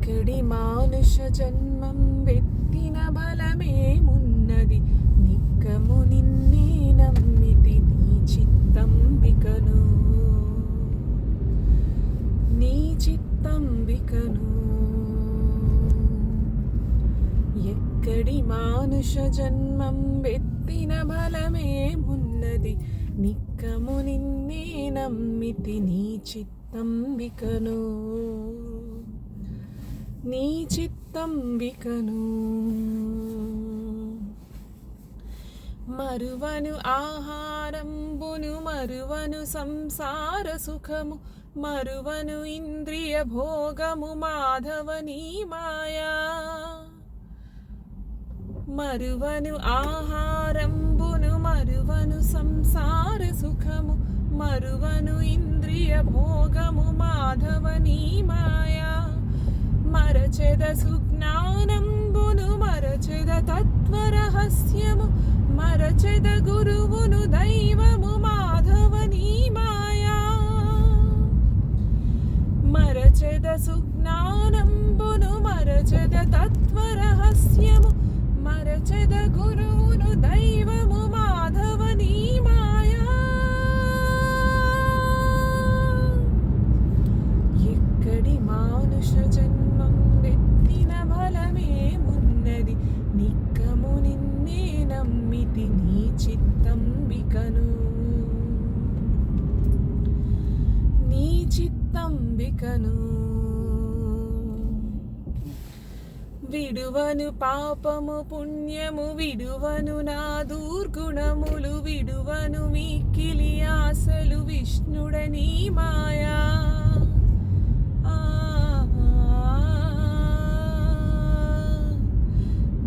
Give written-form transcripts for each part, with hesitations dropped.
ఎక్కడి మానుష జన్మం వెత్తిన బలమేమున్నది, నిక్కము నిన్నే నమ్మితి నీ చిత్తంబికను, నీ చిత్తంబికను. ఎక్కడి మానుష జన్మం వెత్తిన బలమేమున్నది, నిక్కము నిన్నే నమ్మితి నీ చిత్తంబికను, నీ చిత్తంబికను. మరువను ఆహారంబును మరువను సంసార సుఖము, మరువను ఇంద్రియ భోగము మాధవ నీ మాయా. మరువను ఆహారంబును మరువను సంసార సుఖము, మరువను ఇంద్రియ భోగము మాధవ నీ మాయా. మరచెద సుజ్ఞానంబును మరచెద తత్వరహస్యము, మరచెద గురువును దైవము మాధవ నీ మాయా. మరచెద సుజ్ఞానంబును మరచెద తత్వరహస్యము, మరచెద గురువును దైవము మాధవ నీ మాయా. ఎక్కడి మానుష జన్మం వెత్తిన బలమేమున్నది, నిక్కము నిన్నే నమ్మితి నీ చిత్తంబికను, నీ చిత్తంబికను. విడువను పాపము పుణ్యము విడువను నా దుర్గుణములు, విడువను మిక్కిలి ఆశలు విష్ణుడ నీ మాయా.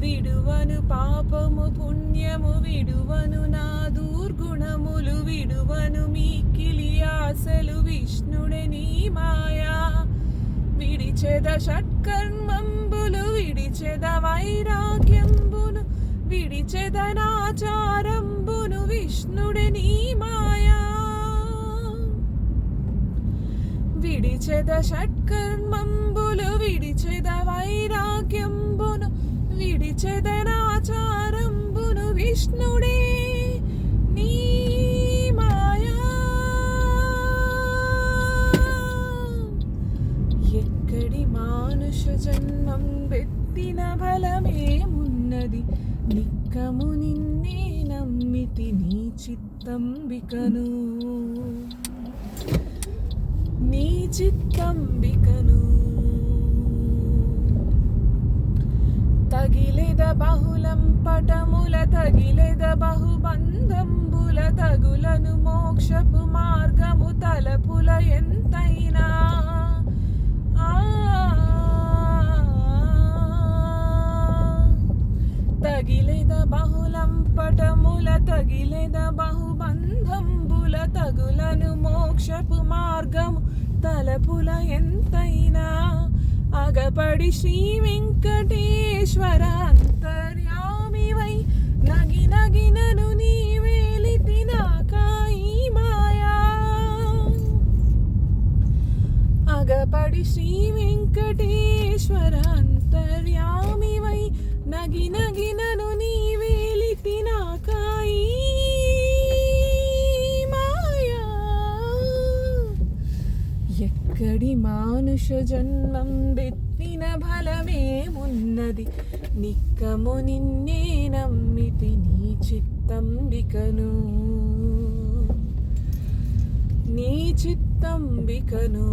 విడువను పాపము పుణ్యము విడువను నా దుర్గుణములు, విడువను మిక్కిలి ఆశలు విష్ణుడ నీ మాయా. విడిచెద షట్కర్మంబులు విడిచెద వైరాగ్యంబును, విడిచెద నాచారంబును విష్ణుడ నీ మాయా. విడిచెద షట్కర్మంబులు విడిచెద వైరాగ్యంబును, విడిచెద నాచారంబును విష్ణుడే నీ మాయా. ఎక్కడి మానుష జన్మం వెత్తిన బలమేమున్నది, నిక్కము నిన్నే నమ్మితి నీ చిత్తంబికను, నీ చిత్తంబికను. తగిలెద బహుళం పటముల తగిలెద బహుబంధంబుల, తగులను మోక్షపు మార్గము తలపుల ఎంతైనా. తగిలెద బహుళం పటముల తగిలెద బహుబంధంబుల, తగులను మోక్షపు మార్గము తలపుల ఎంతైనా. అగపడి శ్రీ వెంకటేశ్వర అంతర్యామివై నగి నగినను నీ వేలితి నాకాయి మాయా. అగపడి శ్రీ వెంకటేశ్వర అంతర్యామివై నగి నగినను నీ వేలితి నాకాయి మాయా. ఎక్కడి మానుష జన్మం వెత్తిన బలమేమున్నది, నిక్కము నిన్నే నమ్మితి నీ చిత్తంబికను, నీ చిత్తంబికను.